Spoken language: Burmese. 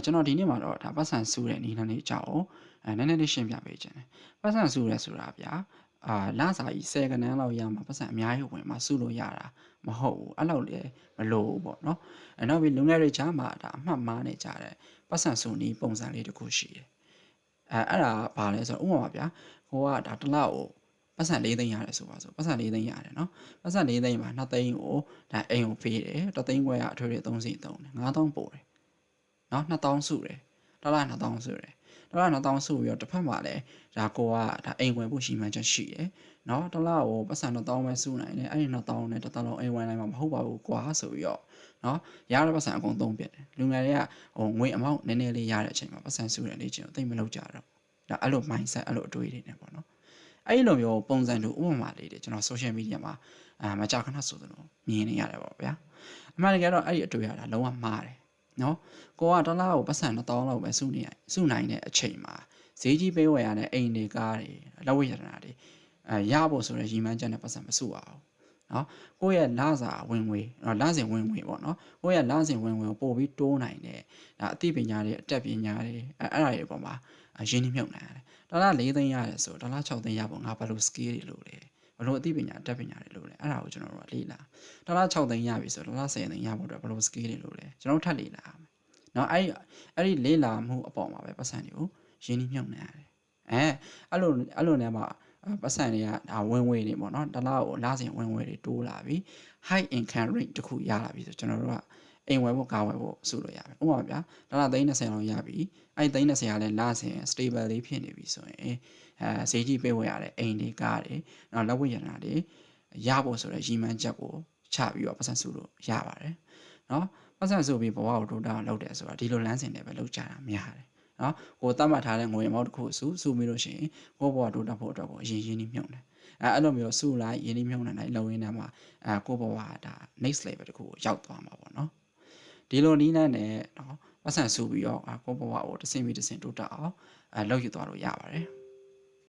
ကျွန်တော်ဒီနေ့မှာတော့ဒါပတ်စံစုတဲ့နည်းလမ်းလေးအကြောင်းကိုနည်းနည်းလေးရှင်းပြပေးခြင်းတယ်ပတ်စံစုရဲဆိုတာဗျာလစာကြီး10ကနန်းလောက်ရမှာပတ်စံအများကြီးဝင်မှာစုလို့ရတာမဟုတ်ဘူးအဲ့လောက်လေမလိုဘူးပေါ့နော်နောက်ပြီးလူငယ်တွေကြားမှာဒါအမှတ်မှားနေကြတယ်ပတ်စံစုနည်းပုံစံလေးတစ်ခုရှိတယ်အဲ့ဒါဘာလဲဆိုတော့ဥပမာဗျာဟိုကဒါတစ်လောက်ကိုပတ်စံ4သိန်းရတယ်ဆိုပါဆိုပတ်စံ4သိန်းရတယ်နော်ပတ်စံ4သိန်းမှာ2သိန်းကိုဒါအိမ်ကိုပေးတယ်1သိန်းခွဲကအထွေထွေ3စီ3တယ်9000ပို့တယ်နော်2000စုတယ်ဒေါ်လာ2000စုတယ်ဒေါ်လာ2000စုပြီးတော့တစ်ဖက်မှာလည်းဒါကိုကဒါအိမ်ဝင်ဖို့ရှိမှန်းချက်ရှိတယ်နော်ဒေါ်လာကိုပတ်စံ1000ပဲစုနိုင်တယ်အဲ့ဒီ1000နဲ့တစ်လုံးအိမ်ဝင်နိုင်မှာမဟုတ်ပါဘူးကွာဆိုပြီးတော့နော်ရတဲ့ပတ်စံအကုန်သုံးပြတယ်လူငယ်တွေကငွေအမောက်နည်းနည်းလေးရတဲ့အချိန်မှာပတ်စံစုတယ်လေ့ကျင့်တော့သိမလုပ်ကြတော့ဒါအဲ့လို mindset အဲ့လိုအတွေးတွေနဲ့ပေါ့နော်အဲ့လိုမျိုးပုံစံတူဥပမာလေးတွေကျွန်တော် social media မှာမကြာခဏဆိုသလိုမြင်နေရတယ်ပေါ့ဗျာအမှန်တကယ်တော့အဲ့ဒီအတွေးရတာလုံးဝမှားတယ်နော်ကိုကဒေါ်လာကိုပတ်စံ1000လောက်ပဲစုနိုင်တဲ့အချိန်မှာဈေးကြီးပေးဝယ်ရတဲ့အိမ်တွေကားတွေလက်ဝတ်ရတနာတွေရဖို့ဆိုတဲ့ရည်မှန်းချက်နဲ့ပတ်စံမစုအောင်နော်ကိုယ့်ရဲ့လစာဝင်ငွေလစဉ်ဝင်ငွေပေါ့နော်ကိုယ့်ရဲ့လစဉ်ဝင်ငွေကိုပို့ပြီးတိုးနိုင်တဲ့ဒါအသိပညာတွေအတတ်ပညာတွေအဲ့ဒါတွေပေါ်မှာရင်းနှီးမြှုပ်နှံရတယ်ဒေါ်လာ4သိန်းရတယ်ဆိုဒေါ်လာ6သိန်းရဖို့ငါဘယ်လို skill တွေလုပ်လဲဘယ်လိုအသိပညာအတတ်ပညာတွေလုပ်လဲအဲ့ဒါကိုကျွန်တော်တို့ကလေ့လာဒေါ်လာ6သိန်းရပြီဆိုဒေါ်လာ10သိန်းရဖို့အတွက်ဘယ်လို skill တွေလုပ်လဲကျွန်တော်ထပ်လေ့လာရမယ်နော်အဲ့ဒီလေ့လာမှုအပေါ်မှာပဲပတ်စံတွေကိုရင်းနှီးမြှုပ်နှံရတယ်အဲ့လိုနဲ့မှပတ်စံတွေကဒါဝင်ငွေတွေပေါ့နော်တစ်လားကိုလစဉ်ဝင်ငွေတွေတိုးလာပြီ high income rate တခုရလာပြီဆိုကျွန်တော်တို့ကအိမ်ဝယ်ဖို့ကားဝယ်ဖို့စုလို့ရမယ်ဥပမာဗျာဒေါ်လာ30လောက်ရပြီအဲ့30ကလည်းလစဉ် stable လေးဖြစ်နေပြီဆိုရင်ဈေးကြီးပေးဝယ်ရတဲ့အိမ်တွေကားတွေနောက်လက်ဝတ်ရတနာတွေရဖို့ဆိုတဲ့ရည်မှန်းချက်ကိုချပြီးတော့ပတ်စံစုလို့ရပါတယ်နော်ပတ်စံစုပြီးဘဝကိုတိုးတက်လုပ်တယ်ဆိုတာဒီလိုလမ်းစဉ်တွေပဲလုပ်ကြတာများတယ်နော်ကိုသတ်မှတ်ထားတဲ့ငွေအမောက်တစ်ခုစုပြီးလို့ရှိရင်ကိုဘဝတိုးတက်ဖို့အတွက်ကိုအရင်ရင်းနှီးမြှုပ်နှံအဲ့လိုမျိုးစုလိုက်ရင်းနှီးမြှုပ်နှံလိုက်လုံရင်းနဲ့မှာကိုဘဝဒါ next level တစ်ခုကိုရောက်သွားမှာပေါ့နော်ဒီလိုနည်းနဲ့နော်ပတ်စံစုပြီးတော့ကိုဘဝကိုတစ်ဆင့်ပြီးတစ်ဆင့်တိုးတက်အောင်လုပ်ယူသွားလို့ရပါတယ်